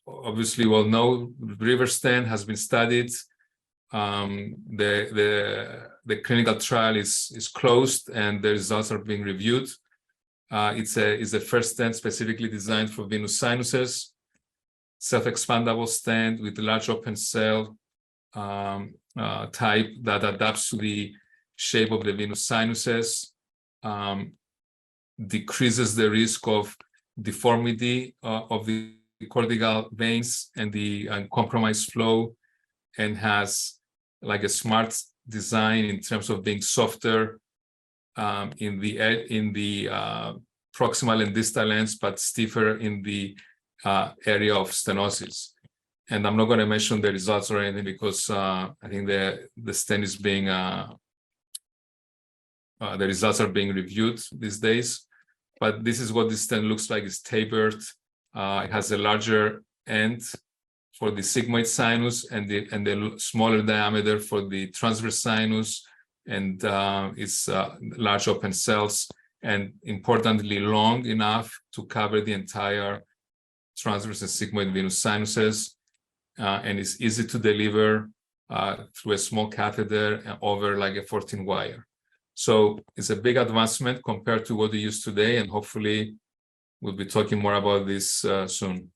obviously well know, River Stent has been studied. The clinical trial is closed and the results are being reviewed. It's a first stent specifically designed for venous sinuses, self-expandable stent with large open cell type that adapts to the shape of the venous sinuses, decreases the risk of deformity of the cortical veins and the compromised flow, and has like a smart design in terms of being softer in the proximal and distal ends, but stiffer in the area of stenosis. And I'm not going to mention the results or anything because I think the stent is being the results are being reviewed these days. But this is what this stent looks like. It's tapered. It has a larger end for the sigmoid sinus and the smaller diameter for the transverse sinus, and it's large open cells, and importantly long enough to cover the entire transverse and sigmoid venous sinuses, and it's easy to deliver through a small catheter and over like a 14 wire. So it's a big advancement compared to what we use today, and hopefully we'll be talking more about this soon.